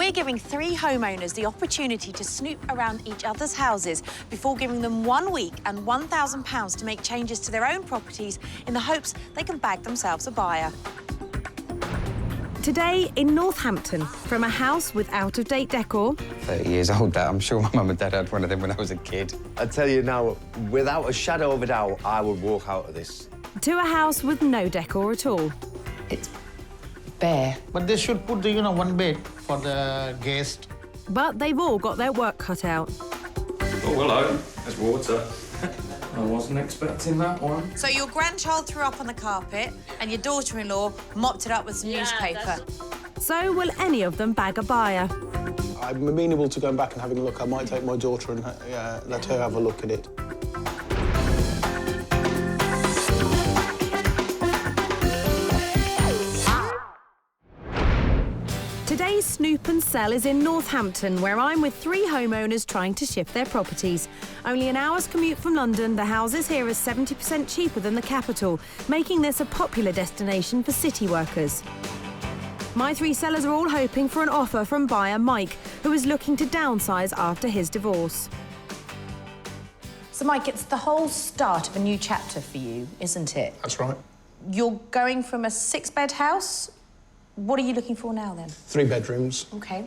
We're giving 3 homeowners the opportunity to snoop around each other's houses before giving them 1 week and £1,000 to make changes to their own properties in the hopes they can bag themselves a buyer. Today in Northampton, from a house with out-of-date decor... 30 years old, that. I'm sure my mum and dad had one of them when I was a kid. I tell you now, without a shadow of a doubt, I would walk out of this. ...to a house with no decor at all. It's bare. But they should put the, one bed for the guest. But they've all got their work cut out. Oh, hello. There's water. I wasn't expecting that one. So your grandchild threw up on the carpet and your daughter-in-law mopped it up with some newspaper. So will any of them bag a buyer? I'm amenable to going back and having a look. I might take my daughter and let her have a look at it. Today's Snoop and Sell is in Northampton, where I'm with 3 homeowners trying to shift their properties. Only an hour's commute from London, the houses here are 70% cheaper than the capital, making this a popular destination for city workers. My 3 sellers are all hoping for an offer from buyer Mike, who is looking to downsize after his divorce. So, Mike, it's the whole start of a new chapter for you, isn't it? That's right. You're going from a 6-bed house. What are you looking for now, then? 3 bedrooms. OK.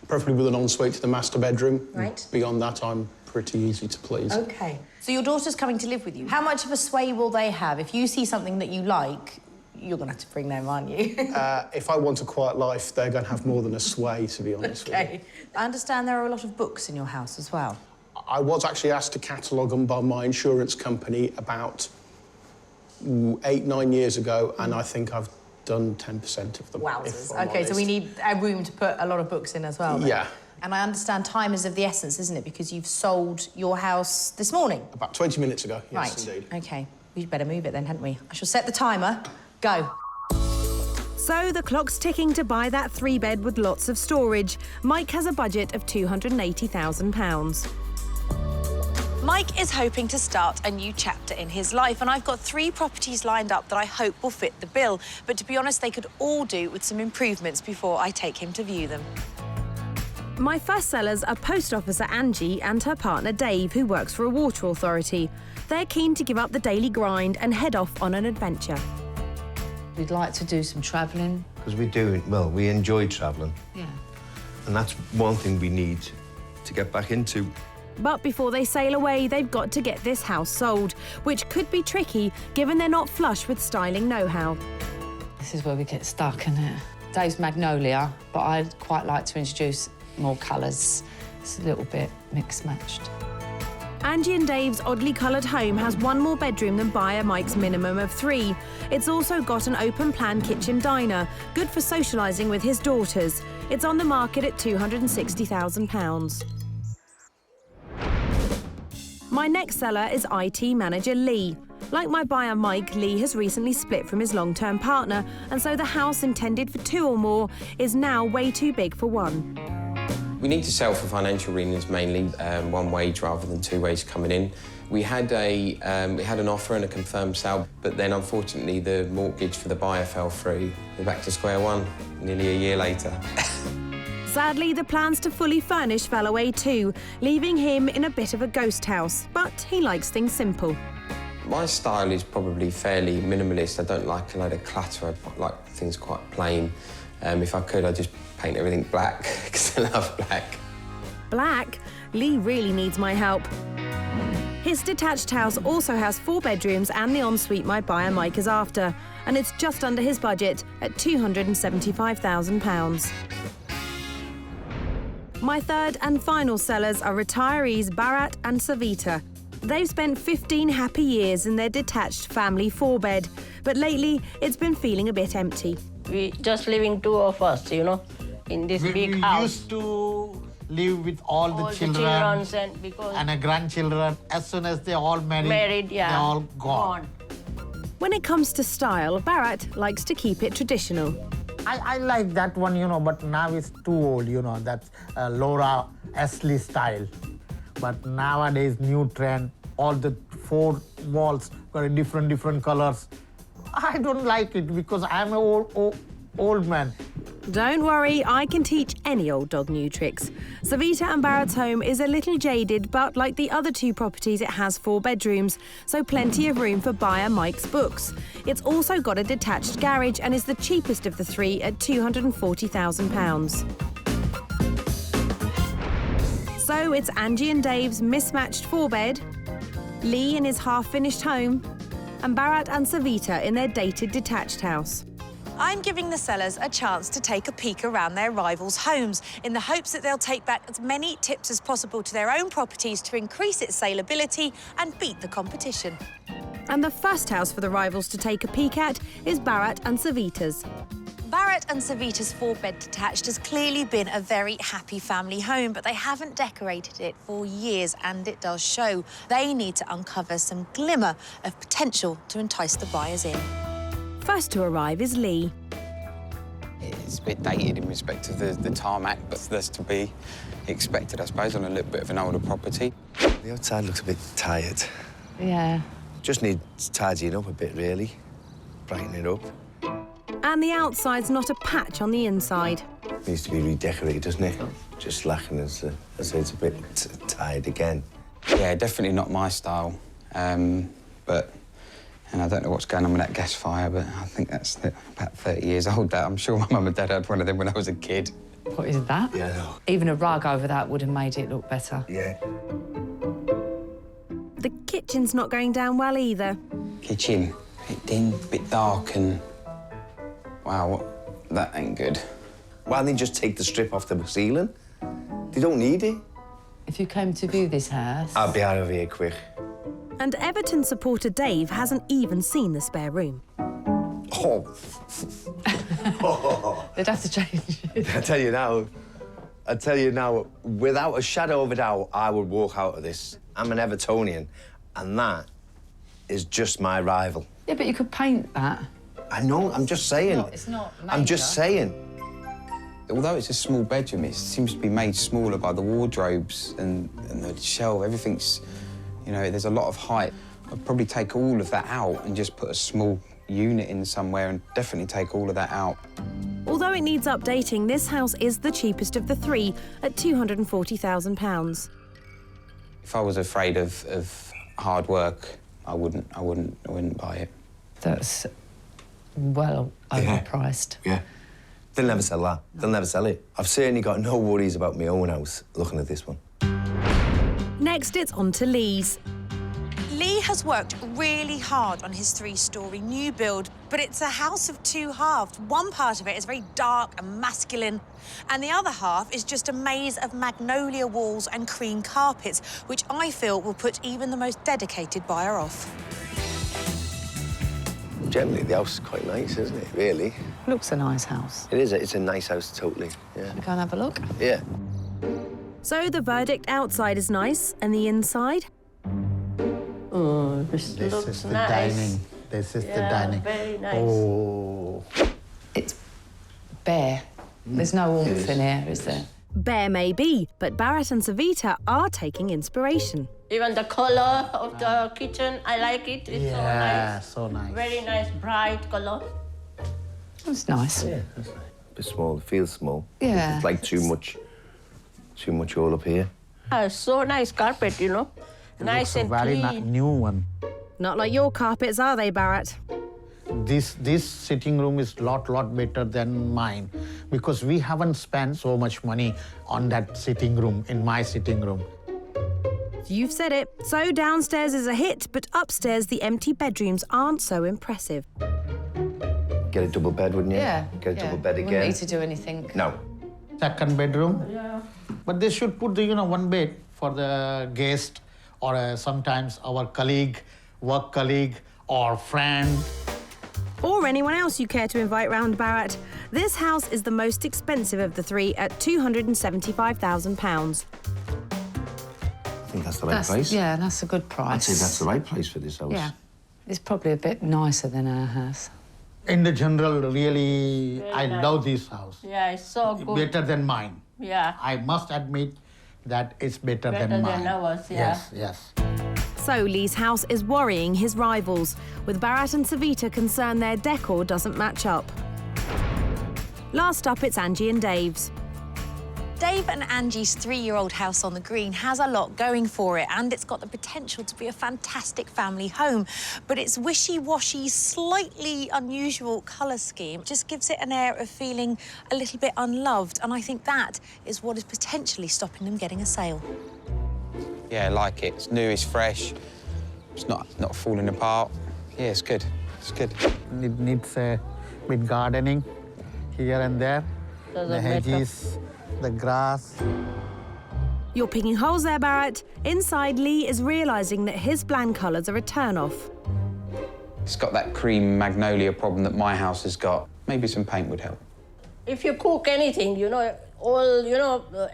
Preferably with an ensuite to the master bedroom. Right. Beyond that, I'm pretty easy to please. OK. So your daughter's coming to live with you. How much of a sway will they have? If you see something that you like, you're going to have to bring them, aren't you? If I want a quiet life, they're going to have more than a sway, to be honest with you. I understand there are a lot of books in your house as well. I was actually asked to catalogue them by my insurance company about 8, 9 years ago, and I think I've done 10% of them. Wowzers. OK, so we need a room to put a lot of books in as well, then. Yeah. And I understand time is of the essence, isn't it? Because you've sold your house this morning. About 20 minutes ago, yes, right. indeed. OK, we'd better move it then, hadn't we? I shall set the timer. Go. So the clock's ticking to buy that 3-bed with lots of storage. Mike has a budget of £280,000. Mike is hoping to start a new chapter in his life, and I've got 3 properties lined up that I hope will fit the bill. But to be honest, they could all do with some improvements before I take him to view them. My first sellers are post officer Angie and her partner Dave, who works for a water authority. They're keen to give up the daily grind and head off on an adventure. We'd like to do some travelling. Because we enjoy travelling. Yeah. And that's one thing we need to get back into. But before they sail away, they've got to get this house sold, which could be tricky, given they're not flush with styling know-how. This is where we get stuck, isn't it? Dave's magnolia, but I'd quite like to introduce more colours. It's a little bit mixed-matched. Angie and Dave's oddly coloured home has 1 more bedroom than buyer Mike's minimum of 3. It's also got an open-plan kitchen diner, good for socialising with his daughters. It's on the market at £260,000. My next seller is IT manager Lee. Like my buyer Mike, Lee has recently split from his long-term partner, and so the house intended for 2 or more is now way too big for 1. We need to sell for financial reasons mainly, 1 wage rather than 2 wages coming in. We had an offer and a confirmed sale, but then unfortunately the mortgage for the buyer fell through. We're back to square one, nearly a year later. Sadly, the plans to fully furnish fell away too, leaving him in a bit of a ghost house, but he likes things simple. My style is probably fairly minimalist. I don't like a load of clutter. I like things quite plain. If I could, I'd just paint everything black, because I love black. Black? Lee really needs my help. His detached house also has 4 bedrooms and the ensuite my buyer Mike is after, and it's just under his budget at £275,000. My third and final sellers are retirees Bharat and Savita. They've spent 15 happy years in their detached family 4-bed, but lately it's been feeling a bit empty. We just living 2 of us, in this big house. We used to live with all the children and the grandchildren. As soon as they all married, yeah, they're all gone. When it comes to style, Bharat likes to keep it traditional. I like that one, but now it's too old, that's Laura Ashley style. But nowadays, new trend, all the 4 walls got different colors. I don't like it because I'm an old man. Don't worry, I can teach any old dog new tricks. Savita and Bharat's home is a little jaded, but like the other two properties, it has 4 bedrooms, so plenty of room for buyer Mike's books. It's also got a detached garage and is the cheapest of the 3 at £240,000. So it's Angie and Dave's mismatched 4-bed, Lee in his half-finished home, and Bharat and Savita in their dated detached house. I'm giving the sellers a chance to take a peek around their rivals' homes in the hopes that they'll take back as many tips as possible to their own properties to increase its saleability and beat the competition. And the first house for the rivals to take a peek at is Bharat and Savita's. Bharat and Savita's 4-bed detached has clearly been a very happy family home, but they haven't decorated it for years, and it does show. They need to uncover some glimmer of potential to entice the buyers in. First to arrive is Lee. It's a bit dated in respect of the tarmac, but that's to be expected, I suppose, on a little bit of an older property. The outside looks a bit tired. Yeah. Just needs tidying up a bit, really. Brighten it up. And the outside's not a patch on the inside. Needs to be redecorated, doesn't it? Just lacking, as I say, it's a bit tired again. Yeah, definitely not my style. But, and I don't know what's going on with that gas fire, but I think that's about 30 years old. That I'm sure my mum and dad had one of them when I was a kid. What is that? Yeah, I know. Even a rug over that would have made it look better. Yeah. The kitchen's not going down well either. Kitchen, a bit dim, a bit dark, and wow, that ain't good. Why don't they just take the strip off the ceiling? They don't need it. If you came to view this house... I'll be out of here quick. And Everton supporter Dave hasn't even seen the spare room. Oh. They'd have to change it. I tell you now, without a shadow of a doubt, I would walk out of this. I'm an Evertonian, and that is just my rival. Yeah, but you could paint that. I know, I'm just saying. It's not major. I'm just saying. Although it's a small bedroom, it seems to be made smaller by the wardrobes and the shelf. Everything's, you know, there's a lot of height. I'd probably take all of that out and just put a small unit in somewhere and definitely take all of that out. Although it needs updating, this house is the cheapest of the 3 at £240,000. If I was afraid of hard work, I wouldn't buy it. That's well overpriced. Yeah. They'll never sell that. They'll never sell it. I've certainly got no worries about my own house looking at this one. Next, it's on to Lee's. Lee has worked really hard on his 3-storey new build, but it's a house of 2 halves. One part of it is very dark and masculine, and the other half is just a maze of magnolia walls and cream carpets, which I feel will put even the most dedicated buyer off. Generally, the house is quite nice, isn't it, really? Looks a nice house. It is. It's a nice house, totally, yeah. Go and have a look. Yeah. So the verdict outside is nice, and the inside? Oh, this This looks is the nice. dining. This is the dining. Very nice. Oh. It's bare. There's no warmth in here, is there? Bare may be, but Bharat and Savita are taking inspiration. Even the color of the kitchen, I like it. It's Yeah, so nice. so nice. Very nice, bright color. It's nice. Yeah, that's nice. A bit small. It feels small. Yeah. It's like too much all up here. So nice carpet, you know. Nice and Very clean. new one. Not like your carpets, are they, Bharat? This sitting room is lot better than mine because we haven't spent so much money on that sitting room, in my sitting room. You've said it. So downstairs is a hit, but upstairs the empty bedrooms aren't so impressive. Get a double bed, wouldn't you? Yeah. Get a double bed Wouldn't again. need to do anything. No. Second bedroom. Yeah. But they should put the, one bed for the guest or sometimes our colleague, work colleague or friend. Or anyone else you care to invite round, Bharat. This house is the most expensive of the 3 at £275,000. I think that's the right price. Yeah, that's a good price. I'd say that's the right price for this house. Yeah. It's probably a bit nicer than our house. In the general, really, I nice. love this house. Yeah, it's so good. Better than mine. Yeah. I must admit that it's better Better than than mine. ours, yeah. Yes. So Lee's house is worrying his rivals, with Bharat and Savita concerned their decor doesn't match up. Last up, it's Angie and Dave's. Dave and Angie's 3-year-old house on the green has a lot going for it, and it's got the potential to be a fantastic family home. But its wishy-washy, slightly unusual colour scheme just gives it an air of feeling a little bit unloved, and I think that is what is potentially stopping them getting a sale. Yeah, I like it. It's new, it's fresh. It's not falling apart. Yeah, it's good. It's good. It needs a bit gardening here and there. The hedges, the grass. You're picking holes there, Bharat. Inside, Lee is realising that his bland colours are a turn-off. It's got that cream magnolia problem that my house has got. Maybe some paint would help. If you cook anything,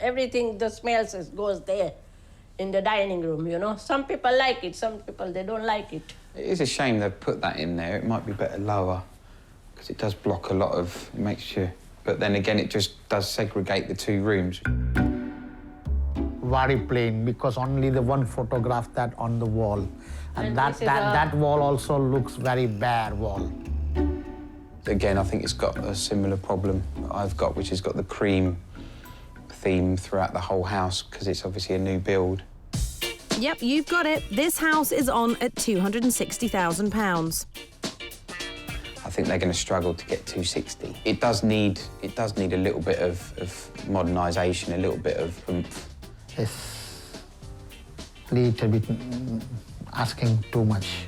everything, the smells goes there in the dining room, Some people like it, some people, they don't like it. It is a shame they've put that in there. It might be better lower, because it does block a lot of... It makes you... But then again, it just does segregate the 2 rooms. Very plain, because only the one photograph that on the wall. And that wall also looks very bare wall. Again, I think it's got a similar problem I've got, which has got the cream theme throughout the whole house, because it's obviously a new build. Yep, you've got it. This house is on at £260,000. I think they're going to struggle to get 260. It does need a little bit of modernisation, a little bit of oomph. It's a little bit asking too much.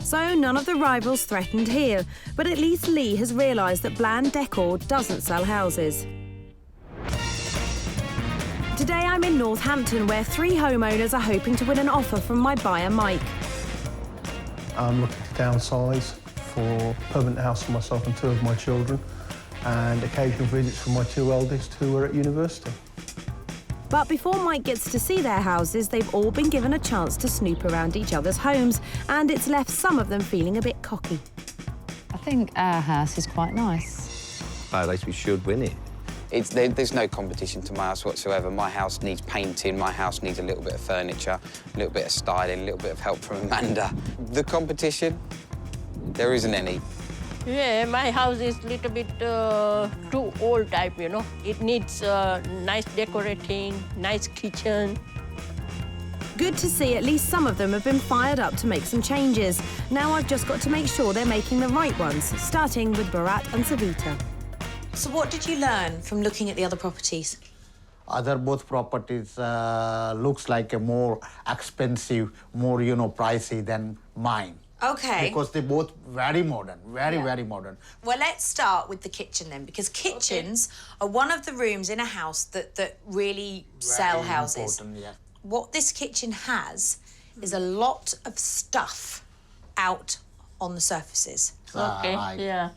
So none of the rivals threatened here, but at least Lee has realised that bland decor doesn't sell houses. Today I'm in Northampton, where 3 homeowners are hoping to win an offer from my buyer, Mike. I'm looking to downsize for a permanent house for myself and 2 of my children, and occasional visits for my 2 eldest who are at university. But before Mike gets to see their houses, they've all been given a chance to snoop around each other's homes, and it's left some of them feeling a bit cocky. I think our house is quite nice. At least we should win it. There's no competition to my house whatsoever. My house needs painting, my house needs a little bit of furniture, a little bit of styling, a little bit of help from Amanda. The competition, there isn't any. Yeah, my house is a little bit too old type, It needs nice decorating, nice kitchen. Good to see at least some of them have been fired up to make some changes. Now I've just got to make sure they're making the right ones, starting with Bharat and Savita. So what did you learn from looking at the other properties? Both properties looks like a more expensive, more, pricey than mine. OK. Because they're both very modern, very modern. Well, let's start with the kitchen then, because kitchens are one of the rooms in a house that really sell houses. Yeah. What this kitchen has is a lot of stuff out on the surfaces. Okay, right. yeah.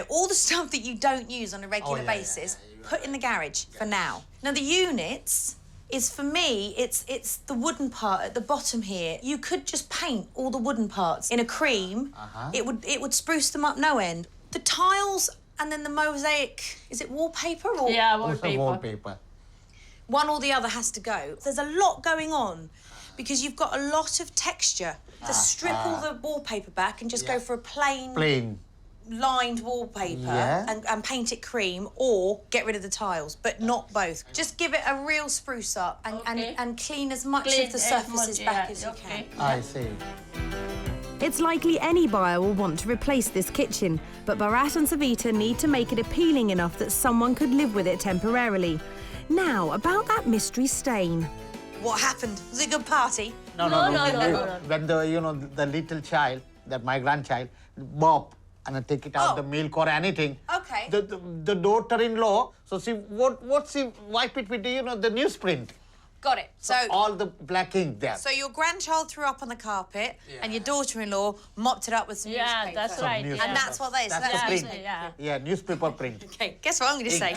All the stuff that you don't use on a regular basis, put in the garage for now. Now, the units is, for me, it's the wooden part at the bottom here. You could just paint all the wooden parts in a cream. It would spruce them up no end. The tiles and then the mosaic, is it wallpaper or? Yeah, wallpaper. One or the other has to go. There's a lot going on because you've got a lot of texture. To strip all the wallpaper back and just go for a plain lined wallpaper and paint it cream, or get rid of the tiles, but not both. Just give it a real spruce up and clean as much of the surfaces back as you can. I see. It's likely any buyer will want to replace this kitchen, but Bharat and Savita need to make it appealing enough that someone could live with it temporarily. Now, about that mystery stain. What happened? Was it a good party? No. When the little child, my grandchild, Bob, and I take it out the milk or anything. Okay. The daughter-in-law, so she wipe it with the newsprint. Got it. So all the black ink there. So your grandchild threw up on the carpet, and your daughter-in-law mopped it up with some newspaper. Yeah, that's right. And that's what that is. That's the print. Yeah. Yeah, newspaper print. Okay, guess what I'm going to say?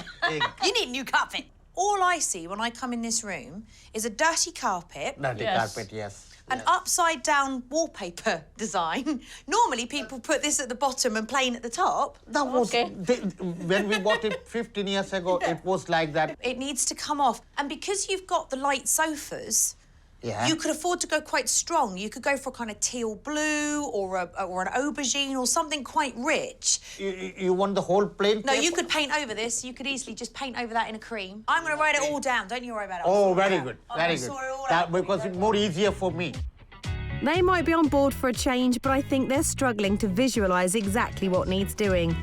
You need new carpet. All I see when I come in this room is a dirty carpet. Dirty carpet, yes. An upside-down wallpaper design. Normally, people put this at the bottom and plain at the top. That was... when we bought it 15 years ago, it was like that. It needs to come off. And because you've got the light sofas, Yeah. you could afford to go quite strong. You could go for a kind of teal blue or an aubergine or something quite rich. You want the whole plain No, paper? you could paint over this. You could easily just paint over that in a cream. I'm going to write it all down. Don't you worry about it. Oh, very good, I'm very gonna good. sort it all That, out. because it's more easier for me. They might be on board for a change, but I think they're struggling to visualise exactly what needs doing.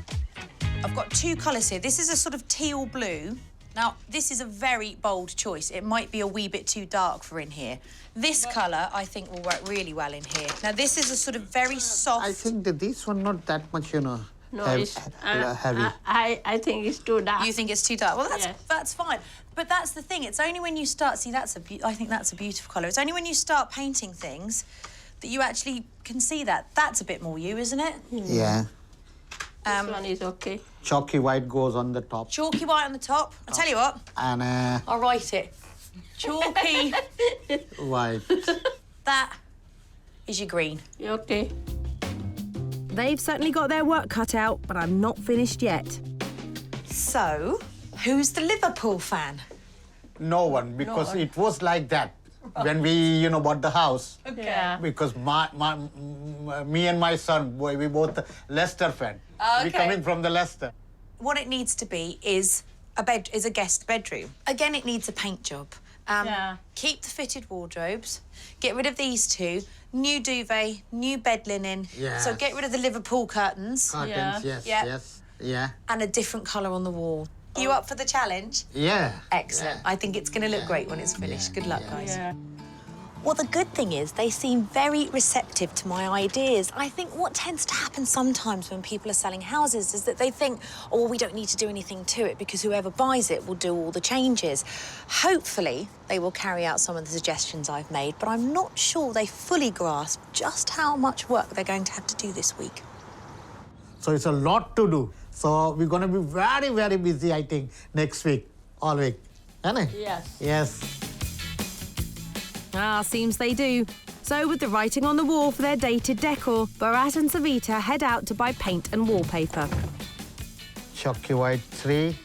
I've got two colours here. This is a sort of teal blue. Now, this is a very bold choice. It might be a wee bit too dark for in here. This colour, I think, will work really well in here. Now, this is a sort of very soft... I think that this one not that much, you know, No, heavy. I think it's too dark. You think it's too dark? Well, Yes. that's fine. But that's the thing. It's only when you start... See, I think that's a beautiful colour. It's only when you start painting things that you actually can see that. That's a bit more you, isn't it? Yeah. This one is okay. Chalky white goes on the top. Chalky white on the top. I'll tell you what. And I'll write it. Chalky. white. That is your green. Okay. They've certainly got their work cut out, but I'm not finished yet. So, who's the Liverpool fan? No one, because one. it was like that when we, you know, bought the house. Okay. Yeah. Because me and my son, boy, we both Leicester fan. We Okay. come in from the Leicester. What it needs to be is a guest bedroom. Again, it needs a paint job. Yeah. Keep the fitted wardrobes. Get rid of these two. New duvet, new bed linen. Yeah. So get rid of the Liverpool curtains Curtains, Yeah. yes, Yeah. yes, yeah. and a different colour on the wall. You up for the challenge? Yeah. Excellent. I think it's going to look great when it's finished. Good luck, guys. Yeah. Well, the good thing is they seem very receptive to my ideas. I think what tends to happen sometimes when people are selling houses is that they think, oh, well, we don't need to do anything to it because whoever buys it will do all the changes. Hopefully, they will carry out some of the suggestions I've made, but I'm not sure they fully grasp just how much work they're going to have to do this week. So it's a lot to do. So we're going to be very, very busy, I think, next week, all week. Isn't it? Yes. Yes. Ah, seems they do. So with the writing on the wall for their dated decor, Bharat and Savita head out to buy paint and wallpaper. Chalky white 3,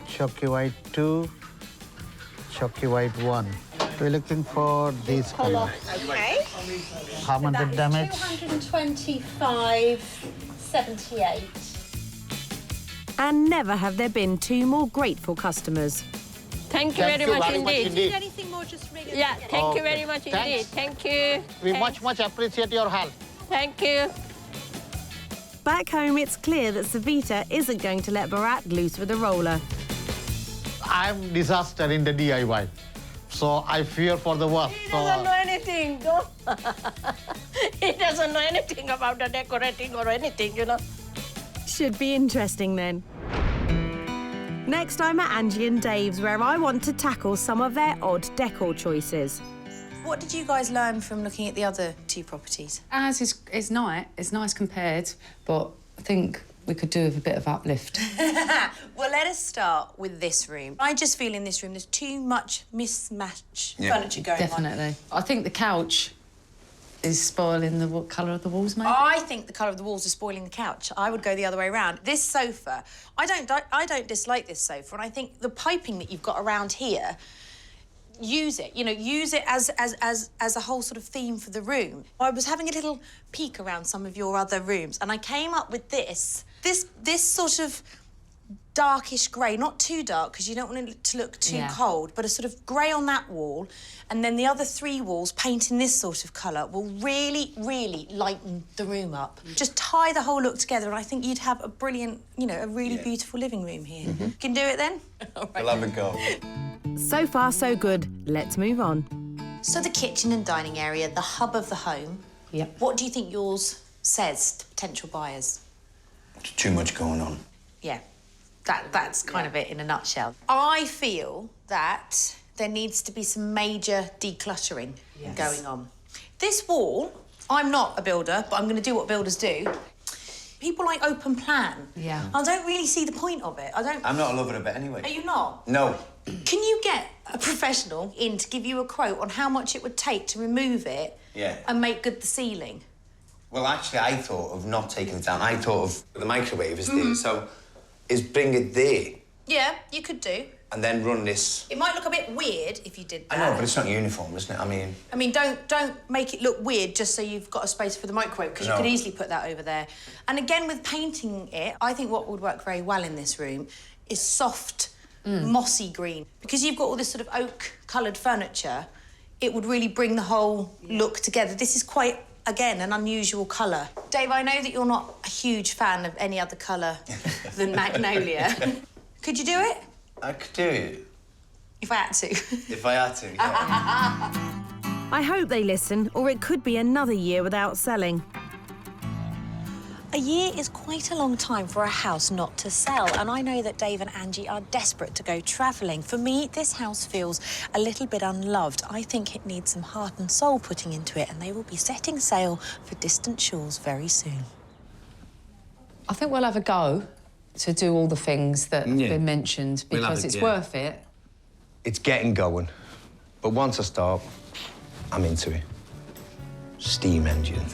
chalky white 2, chalky white 1. We're looking for these colors. Okay. How much the damage? 225.78. And never have there been two more grateful customers. Thank you very much indeed. Anything more, just ring it. Yeah, thank you very much Thanks. indeed. Thank you. We Thank- much appreciate your help. Thank you. Back home, it's clear that Savita isn't going to let Bharat loose with a roller. I'm disaster in the DIY. So I fear for the worst. He doesn't know anything. Don't. He doesn't know anything about the decorating or anything, you know. Should be interesting then. Next, I'm at Angie and Dave's, where I want to tackle some of their odd decor choices. What did you guys learn from looking at the other two properties? Ours is nice. It's nice compared, but I think we could do with a bit of uplift. Well, let us start with this room. I just feel in this room there's too much mismatch furniture going on. Definitely. I think the couch is spoiling the colour of the walls, maybe. I think the colour of the walls is spoiling the couch. I would go the other way around. This sofa, I don't dislike this sofa, and I think the piping that you've got around here, use it. You know, use it as a whole sort of theme for the room. I was having a little peek around some of your other rooms, and I came up with this sort of darkish grey, not too dark because you don't want it to look too cold, but a sort of grey on that wall, and then the other three walls paint in this sort of colour will really, really lighten the room up. Just tie the whole look together, and I think you'd have a brilliant, you know, a really beautiful living room here. Can do it then? All right. We'll have a go. So far, so good. Let's move on. So the kitchen and dining area, the hub of the home. Yep. What do you think yours says to potential buyers? There's too much going on. Yeah, that's kind of it in a nutshell. I feel that there needs to be some major decluttering going on. This wall, I'm not a builder, but I'm going to do what builders do. People like open plan. Yeah. I don't really see the point of it. I'm not a lover of it anyway. Are you not? No. Can you get a professional in to give you a quote on how much it would take to remove it and make good the ceiling? Well, actually, I thought of not taking it down. I thought of the microwave is there, so is bring it there. Yeah, you could do. and then run this. It might look a bit weird if you did that. I know, but it's not uniform, isn't it? I mean, don't make it look weird just so you've got a space for the microwave, because you could easily put that over there. And again, with painting it, I think what would work very well in this room is soft, mossy green. Because you've got all this sort of oak-coloured furniture, it would really bring the whole look together. This is quite, again, an unusual colour. Dave, I know that you're not a huge fan of any other colour than magnolia. Could you do it? I could do it. If I had to. If I had to, yeah. I hope they listen, or it could be another year without selling. A year is quite a long time for a house not to sell, and I know that Dave and Angie are desperate to go travelling. For me, this house feels a little bit unloved. I think it needs some heart and soul putting into it, and they will be setting sail for distant shores very soon. I think we'll have a go to do all the things that have been mentioned, because it's worth it. It's getting going, but once I start, I'm into it. Steam engine.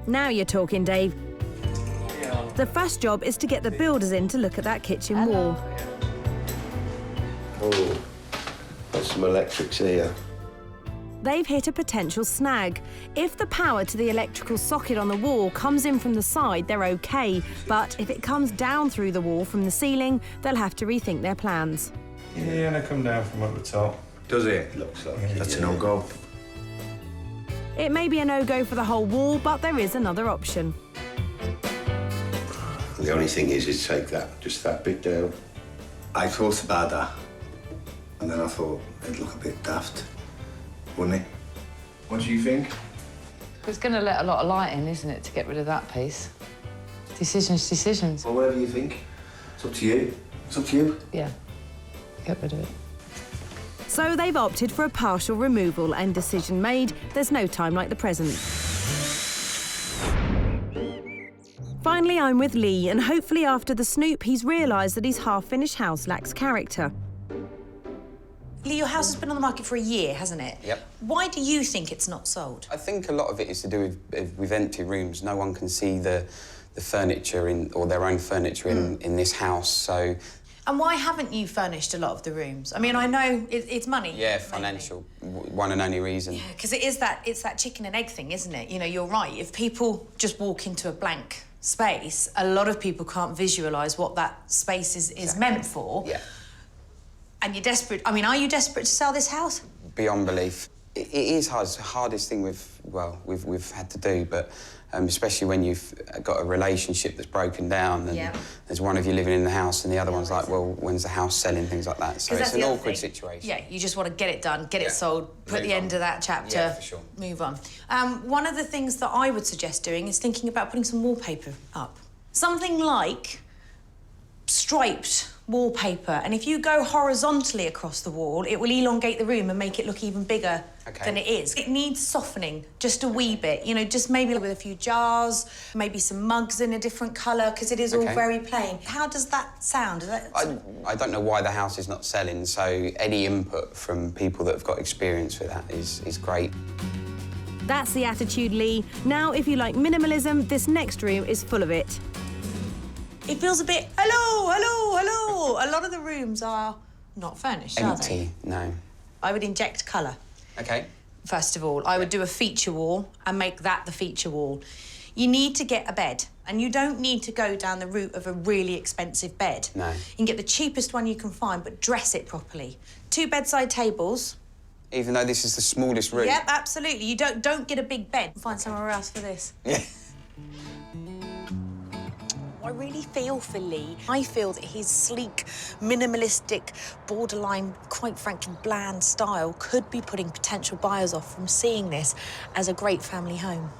Now you're talking, Dave. The first job is to get the builders in to look at that kitchen wall. Oh, there's some electrics here. They've hit a potential snag. If the power to the electrical socket on the wall comes in from the side, they're OK. But if it comes down through the wall from the ceiling, they'll have to rethink their plans. Yeah, and I come down from up the top. Does it? Looks like that's a no-go. It may be a no-go for the whole wall, but there is another option. The only thing is take just that bit down. I thought about that, and then I thought it'd look a bit daft, wouldn't it? What do you think? It's going to let a lot of light in, isn't it, to get rid of that piece? Decisions. Well, whatever you think. It's up to you. It's up to you. Yeah, get rid of it. So they've opted for a partial removal, and decision made, there's no time like the present. Finally, I'm with Lee, and hopefully after the snoop, he's realised that his half-finished house lacks character. Lee, your house has been on the market for a year, hasn't it? Yep. Why do you think it's not sold? I think a lot of it is to do with empty rooms. No one can see the furniture or their own furniture in this house, so... And why haven't you furnished a lot of the rooms? I mean, I know it's money. Yeah, financial, one and only reason. Yeah, because it's that chicken and egg thing, isn't it? You know, you're right. If people just walk into a blank space, a lot of people can't visualise what that space is meant for. Yeah. And you're desperate. I mean, are you desperate to sell this house? Beyond belief. It is hard. It's the hardest thing we've had to do, but especially when you've got a relationship that's broken down and there's one of you living in the house and the other one's like, well, when's the house selling, things like that. So it's an awkward situation. Yeah, you just want to get it done, get it sold, put the end of that chapter, yeah, for sure. Move on. One of the things that I would suggest doing is thinking about putting some wallpaper up. Something like striped wallpaper, and if you go horizontally across the wall, it will elongate the room and make it look even bigger than it is. It needs softening, just a wee bit, you know, just maybe with a few jars, maybe some mugs in a different colour, because it is all very plain. How does that sound? I don't know why the house is not selling, so any input from people that have got experience with that is great. That's the attitude, Lee. Now, if you like minimalism, this next room is full of it. It feels a bit, hello, hello, hello. A lot of the rooms are not furnished, are they? Empty, no. I would inject colour. OK. First of all, I would do a feature wall and make that the feature wall. You need to get a bed, and you don't need to go down the route of a really expensive bed. No. You can get the cheapest one you can find, but dress it properly. 2 bedside tables. Even though this is the smallest room? Yep, absolutely. You don't get a big bed. Find somewhere else for this. Yeah. I really feel for Lee. I feel that his sleek, minimalistic, borderline, quite frankly, bland style could be putting potential buyers off from seeing this as a great family home.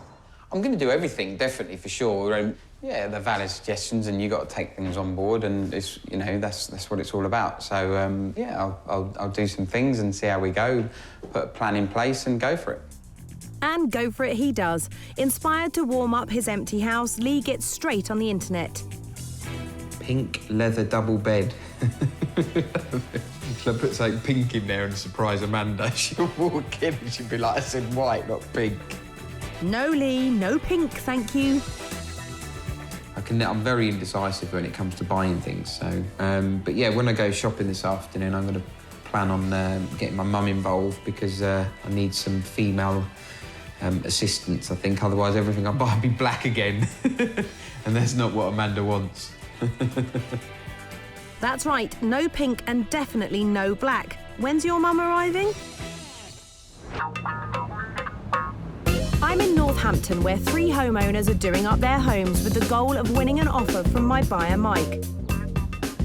I'm going to do everything, definitely, for sure. Yeah, they're valid suggestions, and you've got to take things on board, and it's, you know, that's what it's all about. So, yeah, I'll do some things and see how we go, put a plan in place and go for it. And go for it he does. Inspired to warm up his empty house, Lee gets straight on the internet. Pink leather double bed. Shall I put something pink in there and surprise Amanda? She'll walk in and she'll be like, I said white, not pink. No, Lee, no pink, thank you. I'm very indecisive when it comes to buying things. So, but yeah, when I go shopping this afternoon, I'm going to plan on getting my mum involved because I need some female assistance, I think. Otherwise, everything I buy will be black again. And that's not what Amanda wants. That's right, no pink and definitely no black. When's your mum arriving? I'm in Northampton, where 3 homeowners are doing up their homes with the goal of winning an offer from my buyer, Mike.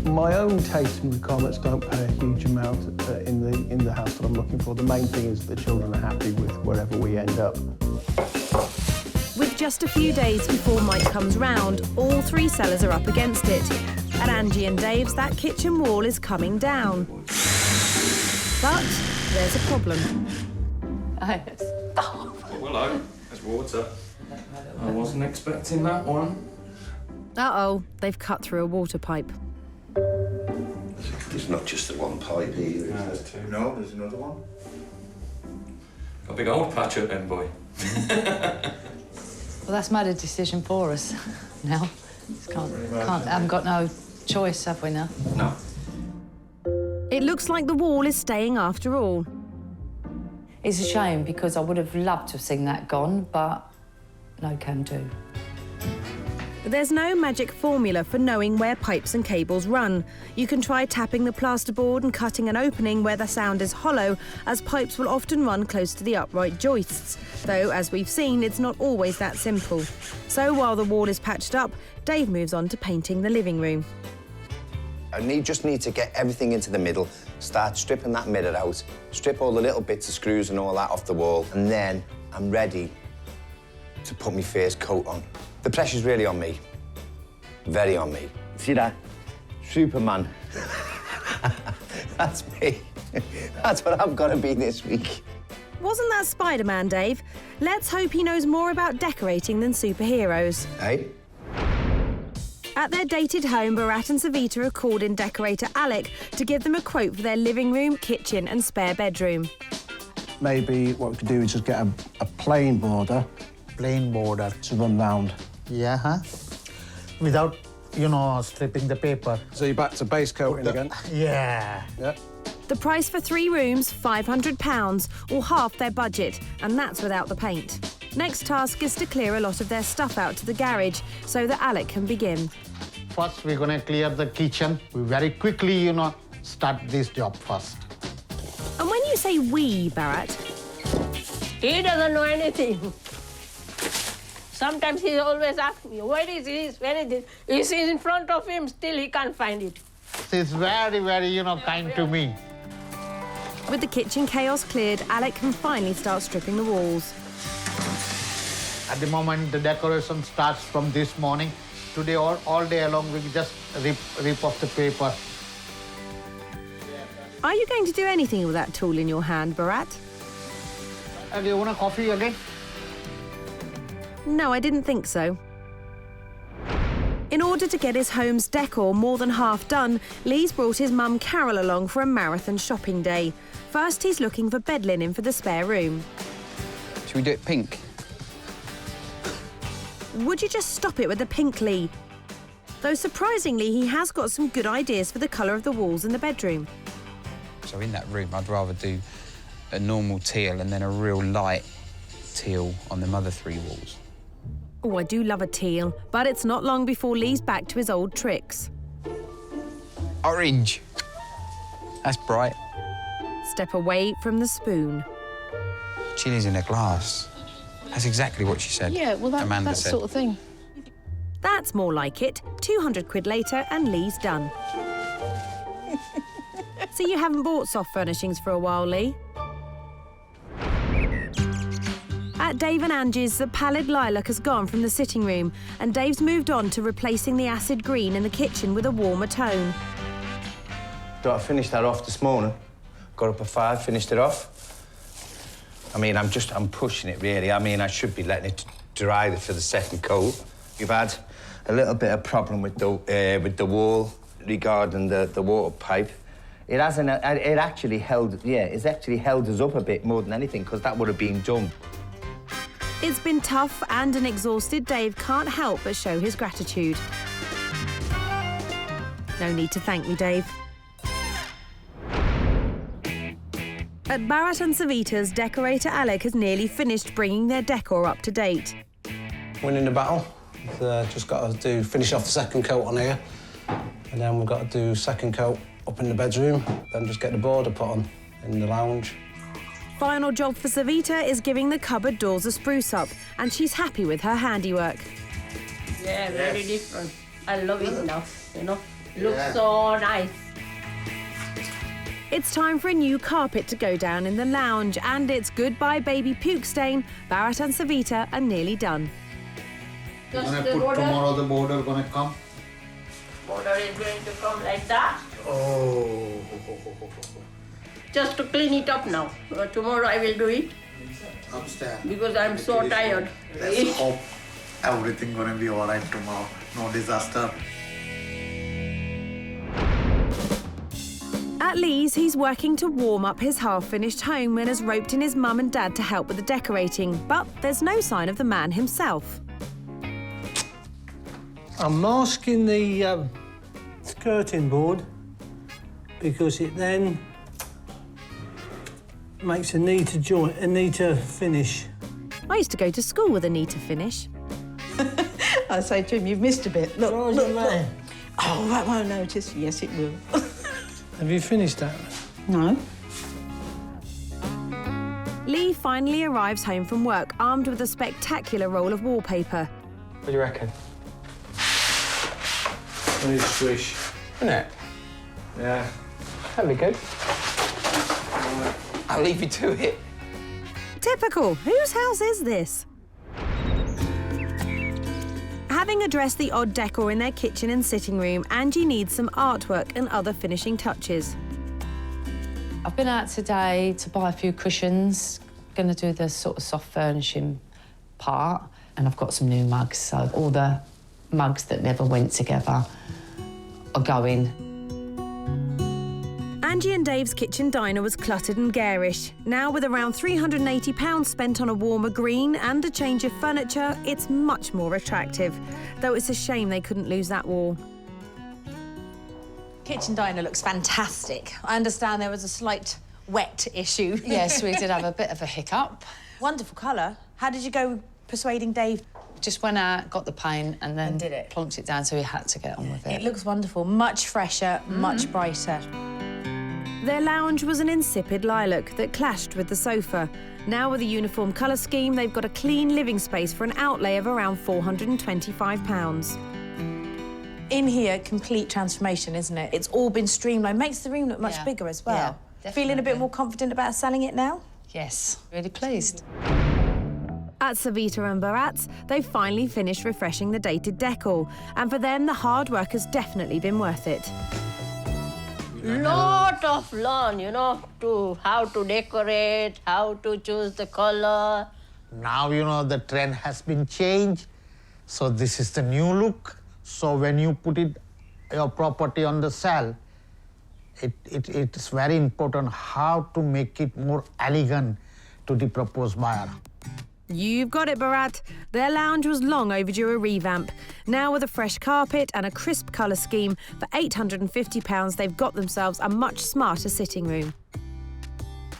My own tastes and requirements don't pay a huge amount in the house that I'm looking for. The main thing is that the children are happy with wherever we end up. With just a few days before Mike comes round, all 3 sellers are up against it. At Angie and Dave's, that kitchen wall is coming down. But there's a problem. Oh, hello, there's water. I wasn't expecting that one. Uh-oh, they've cut through a water pipe. There's not just the one pipe either, is there? Two. No, there's another one. Got a big old patch up then, boy. Well, that's made a decision for us now. Haven't got no choice, have we now? No. It looks like the wall is staying after all. It's a shame because I would have loved to have seen that gone, but no can do. There's no magic formula for knowing where pipes and cables run. You can try tapping the plasterboard and cutting an opening where the sound is hollow, as pipes will often run close to the upright joists. Though, as we've seen, it's not always that simple. So while the wall is patched up, Dave moves on to painting the living room. I just need to get everything into the middle, start stripping that mirror out, strip all the little bits of screws and all that off the wall, and then I'm ready to put my first coat on. The pressure's really on me. Very on me. See that? Superman. That's me. That's what I've got to be this week. Wasn't that Spider-Man, Dave? Let's hope he knows more about decorating than superheroes. Hey? At their dated home, Bharat and Savita have called in decorator Alec to give them a quote for their living room, kitchen and spare bedroom. Maybe what we could do is just get a plain border. Plain border. To run round. Yeah, huh? Without, you know, stripping the paper. So you're back to base coating again? Yeah. Yeah. The price for 3 rooms, £500, or half their budget, and that's without the paint. Next task is to clear a lot of their stuff out to the garage so that Alec can begin. First, we're gonna clear the kitchen. We very quickly, you know, start this job first. And when you say we, Bharat, He doesn't know anything. Sometimes he always asks me, where is this, where is this? He's in front of him, still he can't find it. She's very, very, you know, kind to me. with the kitchen chaos cleared, Alec can finally start stripping the walls. At the moment, the decoration starts from this morning. Today, all day long, we just rip off the paper. Are you going to do anything with that tool in your hand, Bharat? Do you want a coffee again? No, I didn't think so. In order to get his home's decor more than half done, Lee's brought his mum Carol along for a marathon shopping day. First, he's looking for bed linen for the spare room. Should we do it pink? Would you just stop it with the pink, Lee? Though surprisingly, he has got some good ideas for the colour of the walls in the bedroom. So in that room, I'd rather do a normal teal and then a real light teal on the other three walls. Oh, I do love a teal, but it's not long before Lee's back to his old tricks. Orange. That's bright. Step away from the spoon. Chilies in a glass. That's exactly what she said. Yeah, well, Amanda that said. sort of thing. That's more like it. 200 quid later and Lee's done. So you haven't bought soft furnishings for a while, Lee? At Dave and Angie's, the pallid lilac has gone from the sitting room and Dave's moved on to replacing the acid green in the kitchen with a warmer tone. I finished that off this morning. Got up at 5, finished it off. I mean, I'm pushing it, really. I mean, I should be letting it dry for the second coat. We've had a little bit of problem with the wall regarding the water pipe. It hasn't. It actually held. Yeah, it's actually held us up a bit more than anything because that would have been done. It's been tough and an exhausted Dave can't help but show his gratitude. No need to thank me, Dave. At Bharat and Savita's, decorator Alec has nearly finished bringing their decor up to date. Winning the battle. Just got to finish off the second coat on here, and then we've got to do second coat up in the bedroom, then just get the border put on in the lounge. Final job for Savita is giving the cupboard doors a spruce up, and she's happy with her handiwork. Yeah, very different. I love it now, you know. Looks so nice. It's time for a new carpet to go down in the lounge, and it's goodbye baby puke stain. Bharat and Savita are nearly done. Tomorrow the border gonna come. Border is going to come like that. Oh. Just to clean it up now. Tomorrow I will do it Upstairs. because I'm so tired. Let's hope everything gonna be alright tomorrow. No disaster. At Lee's, he's working to warm up his half-finished home and has roped in his mum and dad to help with the decorating, but there's no sign of the man himself. I'm masking the skirting board because it then makes a neater joint, a neater finish. I used to go to school with a neater finish. I say to him, you've missed a bit. Look, Oh, look, you look. may. Oh, that won't notice. Yes, it will. Have you finished that? No. Lee finally arrives home from work, armed with a spectacular roll of wallpaper. What do you reckon? Really swish. Isn't it? Yeah. That'd be good. I'll leave you to it. Typical. Whose house is this? Having addressed the odd decor in their kitchen and sitting room, Angie needs some artwork and other finishing touches. I've been out today to buy a few cushions. Going to do the sort of soft furnishing part, and I've got some new mugs, so all the mugs that never went together are going. Angie and Dave's kitchen diner was cluttered and garish. Now, with around £380 spent on a warmer green and a change of furniture, it's much more attractive. Though it's a shame they couldn't lose that wall. Kitchen diner looks fantastic. I understand there was a slight wet issue. Yes, we did have a bit of a hiccup. Wonderful colour. How did you go persuading Dave? Just went out, got the paint, and then did it. plonked it down, so he had to get on with it. It looks wonderful. Much fresher, much brighter. Their lounge was an insipid lilac that clashed with the sofa. Now, with a uniform colour scheme, they've got a clean living space for an outlay of around £425. In here, complete transformation, isn't it? It's all been streamlined. Makes the room look much bigger as well. Yeah, Feeling a bit more confident about selling it now? Yes, really pleased. At Savita and Bharat's, they've finally finished refreshing the dated decor. And for them, the hard work has definitely been worth it. Lot of learn, you know, to how to decorate, how to choose the color. Now, the trend has been changed. So this is the new look. So when you put your property on the sale, it's very important how to make it more elegant to the proposed buyer. You've got it, Bharat. Their lounge was long overdue a revamp. Now, with a fresh carpet and a crisp colour scheme, for £850, they've got themselves a much smarter sitting room.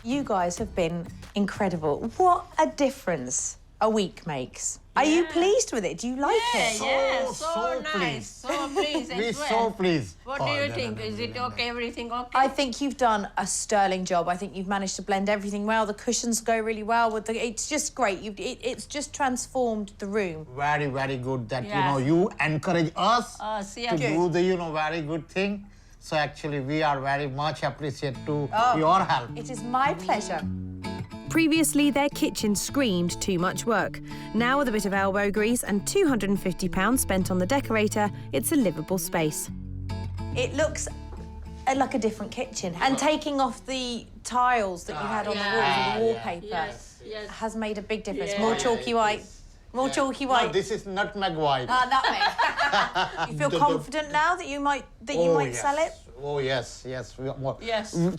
You guys have been incredible. What a difference a week makes. Are you pleased with it? Do you like it? Yeah, so nice. So pleased as We're well. so pleased. What do you think? Is it okay? Everything okay? I think you've done a sterling job. I think you've managed to blend everything well. The cushions go really well with it's just great. It's just transformed the room. Very, very good that, you encourage us to do the, very good thing. So actually, we are very much appreciate to your help. It is my pleasure. Previously, their kitchen screamed too much work. Now, with a bit of elbow grease and £250 spent on the decorator, it's a livable space. It looks like a different kitchen. And taking off the tiles that you had on the walls, the wallpaper, has made a big difference. More chalky white. More chalky white. No, this is nutmeg white. Nutmeg. You feel confident now that you might sell it? Oh, yes. Yes.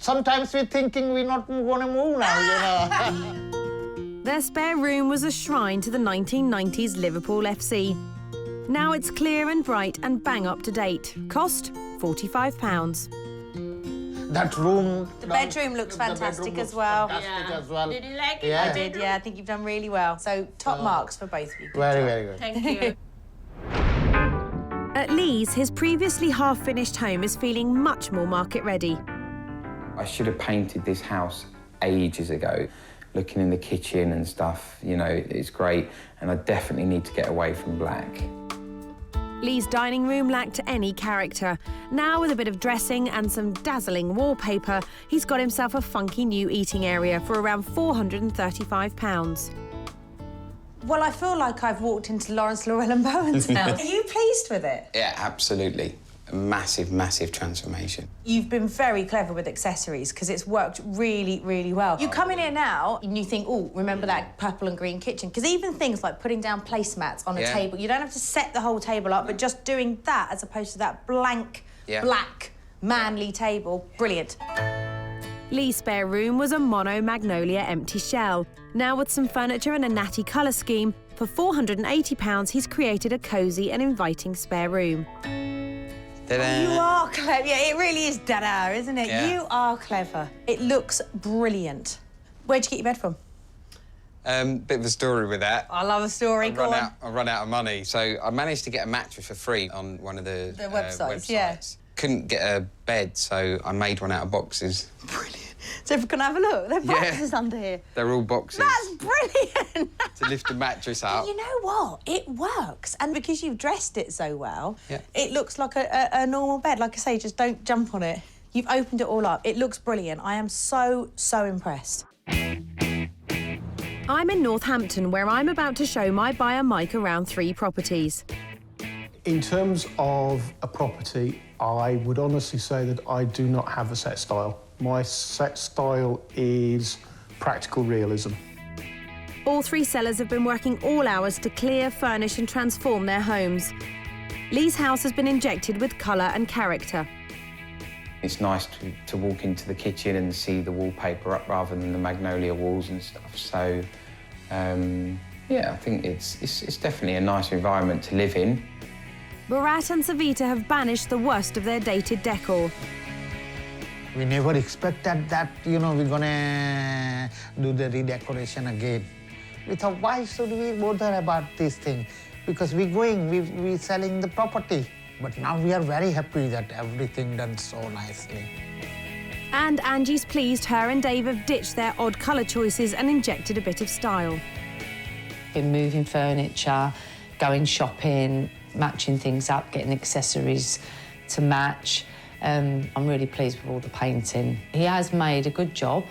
Sometimes we're thinking we're not going to move now, Their spare room was a shrine to the 1990s Liverpool FC. Now it's clear and bright and bang up to date. Cost £45. That room... The bedroom looks fantastic as well. As well. Did you like it? Yeah. I did, yeah. I think you've done really well. So, top marks for both of you. Very, very good. Thank you. At Lee's, his previously half-finished home is feeling much more market-ready. I should have painted this house ages ago. Looking in the kitchen and stuff, you know, it's great, and I definitely need to get away from black. Lee's dining room lacked any character. Now, with a bit of dressing and some dazzling wallpaper, he's got himself a funky new eating area for around £435. Well, I feel like I've walked into Lawrence Llewellyn Bowen's house. Are you pleased with it? Yeah, absolutely. A massive, massive transformation. You've been very clever with accessories because it's worked really, really well. You come in here now and you think, oh, remember that purple and green kitchen? Because even things like putting down placemats on a table, you don't have to set the whole table up, but just doing that as opposed to that blank, black, manly table, brilliant. Lee's spare room was a mono magnolia empty shell. Now, with some furniture and a natty colour scheme, for £480, he's created a cosy and inviting spare room. You are clever. Yeah, it really is dada, isn't it? Yeah. You are clever. It looks brilliant. Where'd you get your bed from? Bit of a story with that. I love a story. I run out of money, so I managed to get a mattress for free on one of the websites. Yeah. Couldn't get a bed, so I made one out of boxes. Brilliant. So if we can have a look, there are boxes under here. They're all boxes. That's brilliant. To lift the mattress up. You know what? It works. And because you've dressed it so well, it looks like a normal bed. Like I say, just don't jump on it. You've opened it all up. It looks brilliant. I am so, so impressed. I'm in Northampton, where I'm about to show my buyer Mike around 3 properties. In terms of a property, I would honestly say that I do not have a set style. My set style is practical realism. All 3 sellers have been working all hours to clear, furnish and transform their homes. Lee's house has been injected with colour and character. It's nice to walk into the kitchen and see the wallpaper up rather than the magnolia walls and stuff. So, yeah, I think it's definitely a nice environment to live in. Bharat and Savita have banished the worst of their dated decor. We never expected that, you know, we're gonna do the redecoration again. We thought, why should we bother about this thing? Because we're selling the property. But now we are very happy that everything done so nicely. And Angie's pleased her and Dave have ditched their odd colour choices and injected a bit of style. Been moving furniture, going shopping, matching things up, getting accessories to match. I'm really pleased with all the painting. He has made a good job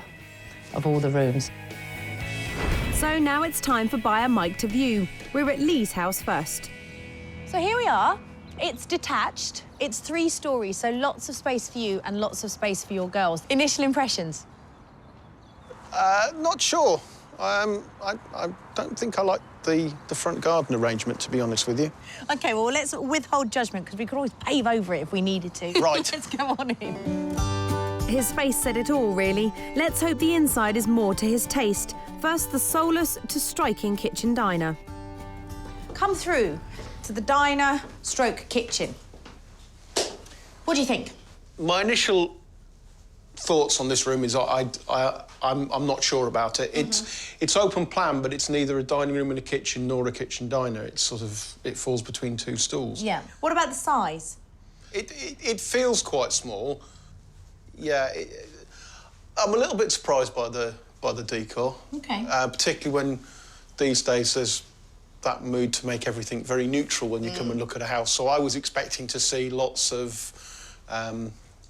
of all the rooms. So now it's time for buyer Mike to view. We're at Lee's house first. So here we are. It's detached. It's 3 stories, so lots of space for you and lots of space for your girls. Initial impressions? Not sure. I don't think I like the front garden arrangement, to be honest with you. OK, well, let's withhold judgment, because we could always pave over it if we needed to. Right. Let's go on in. His face said it all, really. Let's hope the inside is more to his taste. First, the soulless to striking kitchen diner. Come through to the diner stroke kitchen. What do you think? My initial thoughts on this room is I'm not sure about it. It's open plan, but it's neither a dining room and a kitchen nor a kitchen diner. It's sort of, it falls between 2 stools. Yeah. What about the size? It feels quite small. Yeah, I'm a little bit surprised by the decor. OK. Particularly when these days there's that mood to make everything very neutral when you come and look at a house. So I was expecting to see lots of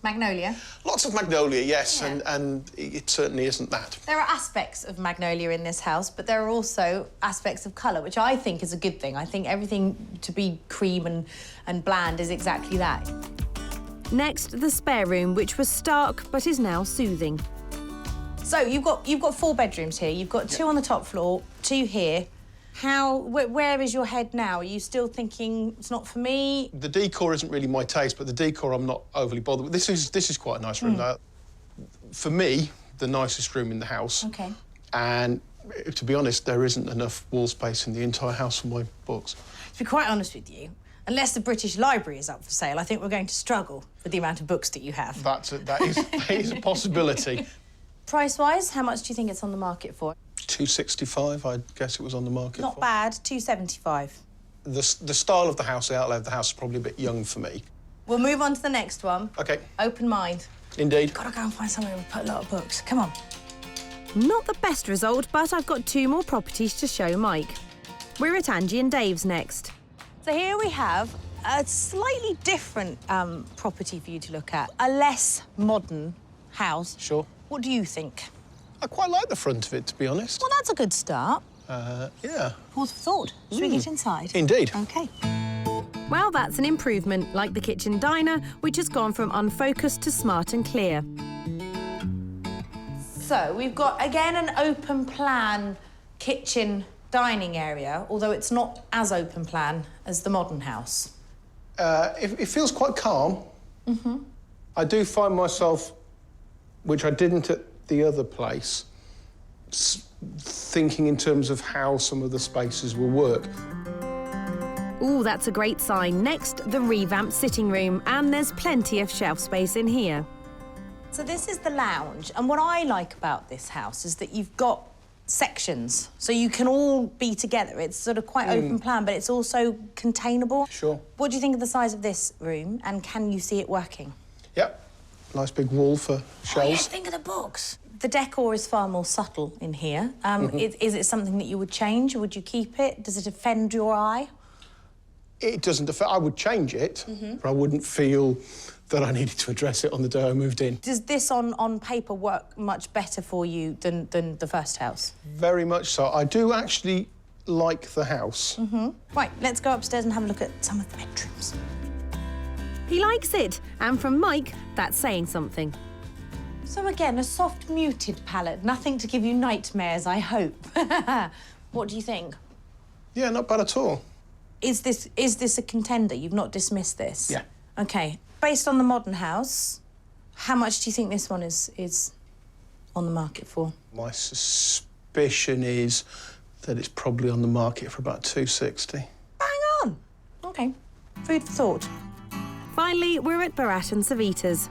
Magnolia? Lots of magnolia, yes, Yeah. and it certainly isn't that. There are aspects of magnolia in this house, but there are also aspects of colour, which I think is a good thing. I think everything to be cream and bland is exactly that. Next, the spare room, which was stark but is now soothing. So you've got 4 bedrooms here. You've got 2 on the top floor, 2 here. Where is your head now? Are you still thinking it's not for me? The decor isn't really my taste, but the decor I'm not overly bothered with. This is quite a nice room. For me, the nicest room in the house. OK. And To be honest, there isn't enough wall space in the entire house for my books. To be quite honest with you, unless the British Library is up for sale, I think we're going to struggle with the amount of books that you have. That is a possibility. Price-wise, how much do you think it's on the market for? 265, I guess it was on the market Not for. bad, 275. The style of the house, the outlay of the house is probably a bit young for me. We'll move on to the next one. OK. Open mind. Indeed. Gotta go and find somewhere we put a lot of books. Come on. Not the best result, but I've got 2 more properties to show Mike. We're at Angie and Dave's next. So here we have a slightly different property for you to look at. A less modern house. Sure. What do you think? I quite like the front of it, to be honest. Well, that's a good start. Yeah. Pause for thought. Should we get inside? Indeed. OK. Well, that's an improvement, like the kitchen diner, which has gone from unfocused to smart and clear. So we've got, again, an open plan kitchen dining area, although it's not as open plan as the modern house. It feels quite calm. I do find myself, which I didn't at the other place, thinking in terms of how some of the spaces will work. Ooh, that's a great sign. Next, the revamped sitting room, and there's plenty of shelf space in here. So this is the lounge, and what I like about this house is that you've got sections, so you can all be together. It's sort of quite open plan, but it's also containable. Sure. What do you think of the size of this room, and can you see it working? Yep. Nice big wall for shelves. Oh, yeah, think of the books. The decor is far more subtle in here. Is it something that you would change, or would you keep it? Does it offend your eye? It doesn't affect... I would change it, but I wouldn't feel that I needed to address it on the day I moved in. Does this on paper work much better for you than the first house? Very much so. I do actually like the house. Right, let's go upstairs and have a look at some of the bedrooms. He likes it, and from Mike, that's saying something. So again, a soft, muted palette. Nothing to give you nightmares, I hope. What do you think? Yeah, not bad at all. Is this a contender? You've not dismissed this? Yeah. OK. Based on the modern house, how much do you think this one is on the market for? My suspicion is that it's probably on the market for about 260. Bang on. OK. Food for thought. Finally, we're at Bharat and Savita's.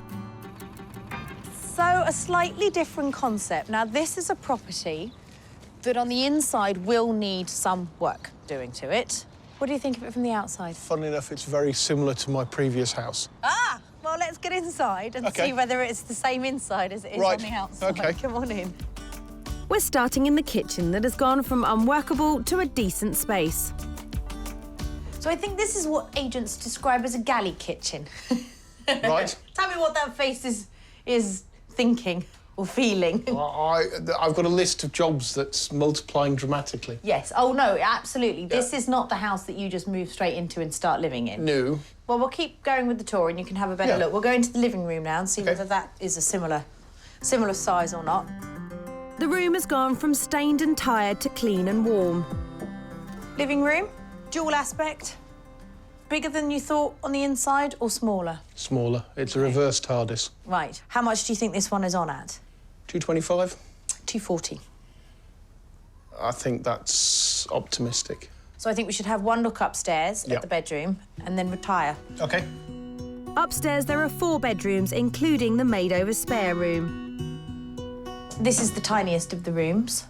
So, a slightly different concept. Now, this is a property that on the inside will need some work doing to it. What do you think of it from the outside? Funnily enough, it's very similar to my previous house. Ah! Well, let's get inside and see whether it's the same inside as it is on the outside. OK. Come on in. We're starting in the kitchen that has gone from unworkable to a decent space. So I think this is what agents describe as a galley kitchen. Right. Tell me what that face is thinking or feeling. I've got a list of jobs that's multiplying dramatically. Yes. Oh, no, absolutely. Yeah. This is not the house that you just move straight into and start living in. No. Well, we'll keep going with the tour and you can have a better look. We'll go into the living room now and see whether that is a similar size or not. The room has gone from stained and tired to clean and warm. Living room, dual aspect. Bigger than you thought on the inside or smaller? Smaller. It's a reverse TARDIS. Right. How much do you think this one is on at? 225? 240. I think that's optimistic. So I think we should have one look upstairs at the bedroom and then retire. OK. Upstairs, there are 4 bedrooms, including the made-over spare room. This is the tiniest of the rooms.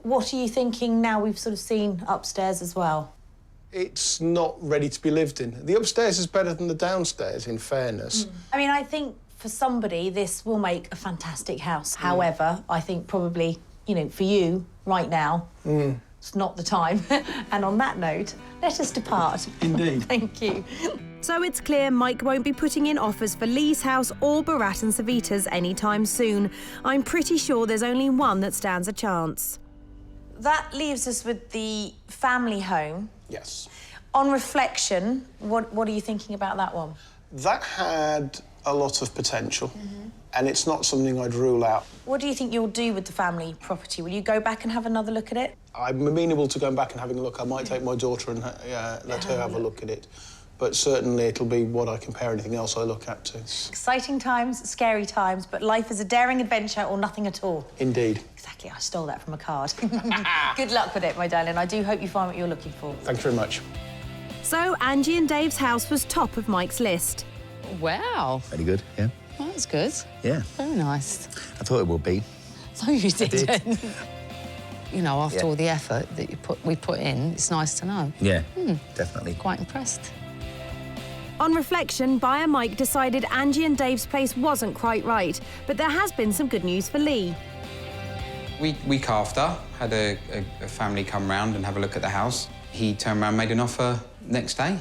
What are you thinking now we've sort of seen upstairs as well? It's not ready to be lived in. The upstairs is better than the downstairs, in fairness. I mean, I think for somebody, this will make a fantastic house. However, I think probably, you know, for you, right now, it's not the time. And on that note, let us depart. Indeed. Thank you. So it's clear Mike won't be putting in offers for Lee's house or Bharat and Savita's anytime soon. I'm pretty sure there's only one that stands a chance. That leaves us with the family home. Yes. On reflection, what are you thinking about that one? That had a lot of potential, and it's not something I'd rule out. What do you think you'll do with the family property? Will you go back and have another look at it? I'm amenable to going back and having a look. I might take my daughter and let her have a look at it. but certainly it'll be what I compare anything else I look at to. Exciting times, scary times, but life is a daring adventure or nothing at all. Indeed. Exactly, I stole that from a card. Good luck with it, my darling. I do hope you find what you're looking for. Thank you very much. So Angie and Dave's house was top of Mike's list. Wow. Very good, yeah. Well, that's good. Yeah. Very nice. I thought it would be. So you did. didn't. You know, after all the effort that we put in, it's nice to know. Yeah, definitely. Quite impressed. On reflection, buyer Mike decided Angie and Dave's place wasn't quite right, but there has been some good news for Lee. Week after, had a family come round and have a look at the house. He turned around and made an offer next day.